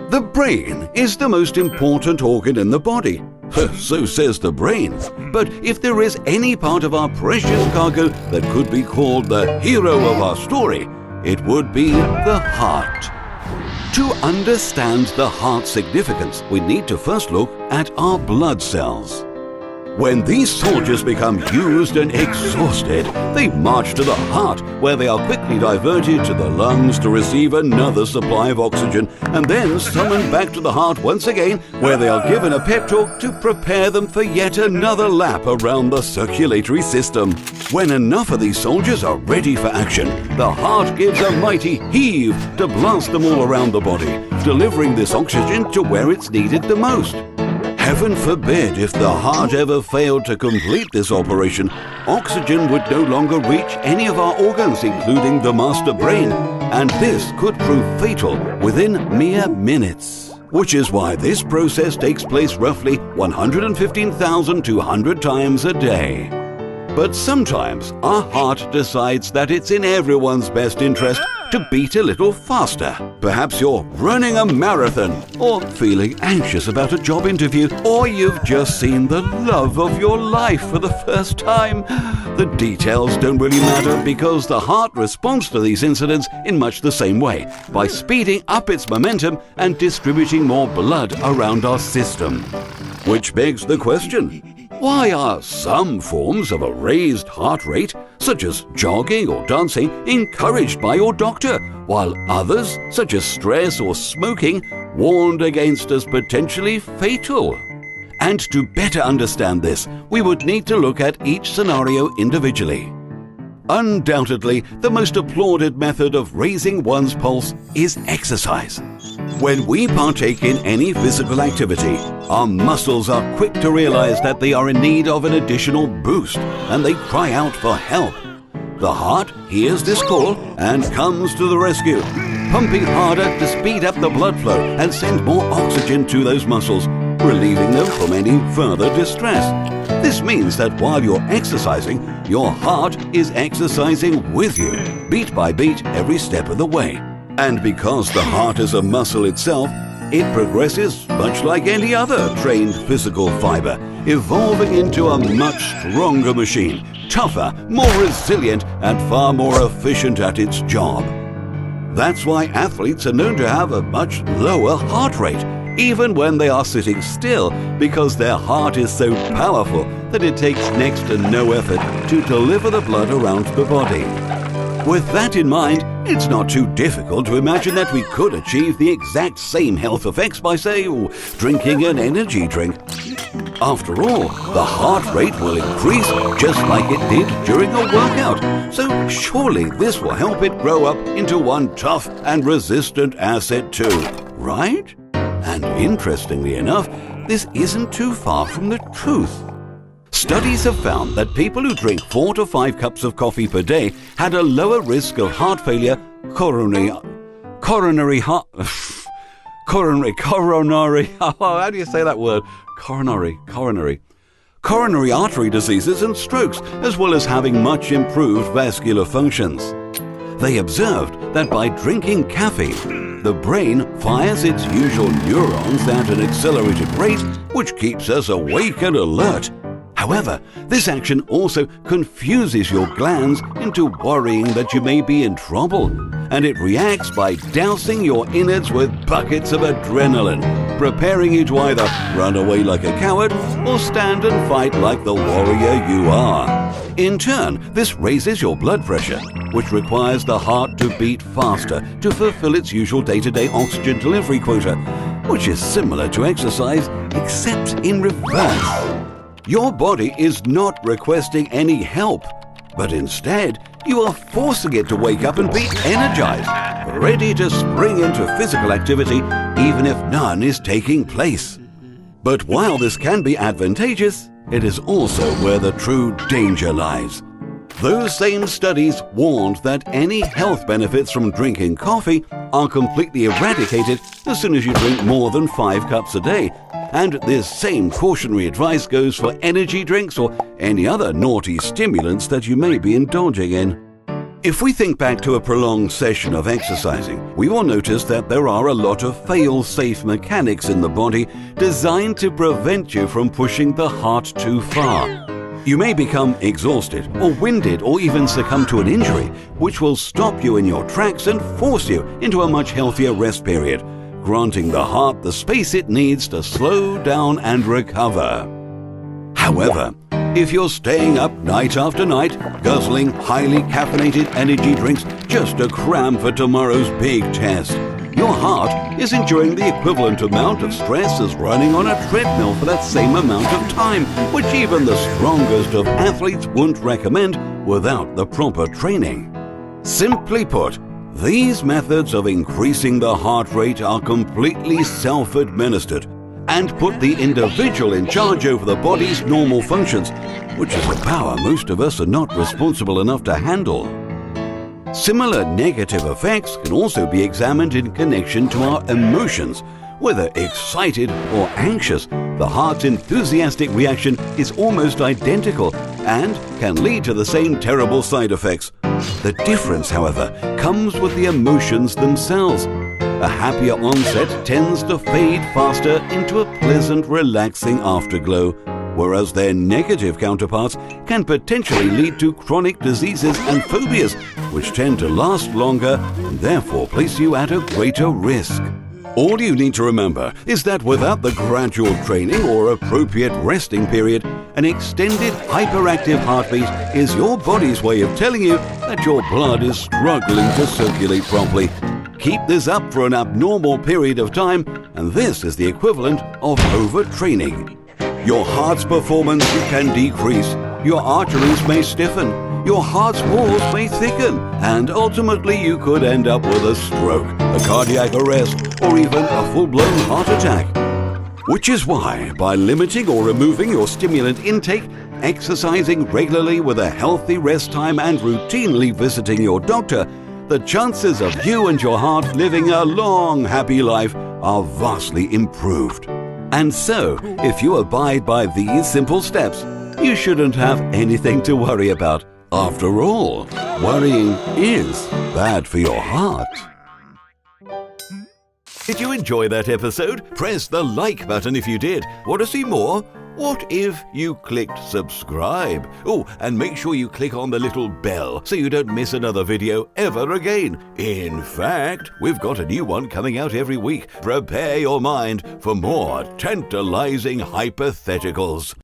The brain is the most important organ in the body. So says the brain. But if there is any part of our precious cargo that could be called the hero of our story, it would be the heart. To understand the heart's significance, we need to first look at our blood cells. When these soldiers become used and exhausted, they march to the heart, where they are quickly diverted to the lungs to receive another supply of oxygen, and then summoned back to the heart once again, where they are given a pep talk to prepare them for yet another lap around the circulatory system. When enough of these soldiers are ready for action, the heart gives a mighty heave to blast them all around the body, delivering this oxygen to where it's needed the most. Heaven forbid if the heart ever failed to complete this operation, oxygen would no longer reach any of our organs, including the master brain, and this could prove fatal within mere minutes. Which is why this process takes place roughly 115,200 times a day. But sometimes our heart decides that it's in everyone's best interest to beat a little faster. Perhaps you're running a marathon, or feeling anxious about a job interview, or you've just seen the love of your life for the first time. The details don't really matter because the heart responds to these incidents in much the same way, by speeding up its momentum and distributing more blood around our system. Which begs the question, why are some forms of a raised heart rate, such as jogging or dancing, encouraged by your doctor, while others, such as stress or smoking, warned against as potentially fatal? And to better understand this, we would need to look at each scenario individually. Undoubtedly, the most applauded method of raising one's pulse is exercise. When we partake in any physical activity, our muscles are quick to realize that they are in need of an additional boost, and they cry out for help. The heart hears this call and comes to the rescue, pumping harder to speed up the blood flow and send more oxygen to those muscles, relieving them from any further distress. This means that while you're exercising, your heart is exercising with you, beat by beat every step of the way. And because the heart is a muscle itself, it progresses much like any other trained physical fiber, evolving into a much stronger machine, tougher, more resilient, and far more efficient at its job. That's why athletes are known to have a much lower heart rate, even when they are sitting still, because their heart is so powerful that it takes next to no effort to deliver the blood around the body. With that in mind, it's not too difficult to imagine that we could achieve the exact same health effects by, say, drinking an energy drink. After all, the heart rate will increase just like it did during a workout, so surely this will help it grow up into one tough and resistant asset too, right? And interestingly enough, this isn't too far from the truth. Studies have found that people who drink 4 to 5 cups of coffee per day had a lower risk of heart failure, coronary, how do you say that word? Coronary artery diseases and strokes, as well as having much improved vascular functions. They observed that by drinking caffeine, the brain fires its usual neurons at an accelerated rate, which keeps us awake and alert. However, this action also confuses your glands into worrying that you may be in trouble, and it reacts by dousing your innards with buckets of adrenaline, preparing you to either run away like a coward or stand and fight like the warrior you are. In turn, this raises your blood pressure, which requires the heart to beat faster to fulfill its usual day-to-day oxygen delivery quota, which is similar to exercise except in reverse. Your body is not requesting any help, but instead, you are forcing it to wake up and be energized, ready to spring into physical activity even if none is taking place. But while this can be advantageous, it is also where the true danger lies. Those same studies warned that any health benefits from drinking coffee are completely eradicated as soon as you drink more than 5 cups a day. And this same cautionary advice goes for energy drinks or any other naughty stimulants that you may be indulging in. If we think back to a prolonged session of exercising, we will notice that there are a lot of fail-safe mechanics in the body designed to prevent you from pushing the heart too far. You may become exhausted or winded or even succumb to an injury, which will stop you in your tracks and force you into a much healthier rest period, granting the heart the space it needs to slow down and recover. However, if you're staying up night after night, guzzling highly caffeinated energy drinks just to cram for tomorrow's big test, your heart is enduring the equivalent amount of stress as running on a treadmill for that same amount of time, which even the strongest of athletes wouldn't recommend without the proper training. Simply put, these methods of increasing the heart rate are completely self-administered and put the individual in charge over the body's normal functions, which is a power most of us are not responsible enough to handle. Similar negative effects can also be examined in connection to our emotions. Whether excited or anxious, the heart's enthusiastic reaction is almost identical and can lead to the same terrible side effects. The difference, however, comes with the emotions themselves. A happier onset tends to fade faster into a pleasant, relaxing afterglow, whereas their negative counterparts can potentially lead to chronic diseases and phobias, which tend to last longer and therefore place you at a greater risk. All you need to remember is that without the gradual training or appropriate resting period, an extended hyperactive heartbeat is your body's way of telling you that your blood is struggling to circulate properly. Keep this up for an abnormal period of time, and this is the equivalent of overtraining. Your heart's performance can decrease, your arteries may stiffen, your heart's walls may thicken, and ultimately you could end up with a stroke, a cardiac arrest, or even a full-blown heart attack. Which is why, by limiting or removing your stimulant intake, exercising regularly with a healthy rest time, and routinely visiting your doctor, the chances of you and your heart living a long, happy life are vastly improved. And so, if you abide by these simple steps, you shouldn't have anything to worry about. After all, worrying is bad for your heart. Did you enjoy that episode? Press the like button if you did. Want to see more? What if you clicked subscribe? Oh, and make sure you click on the little bell so you don't miss another video ever again. In fact, we've got a new one coming out every week. Prepare your mind for more tantalizing hypotheticals.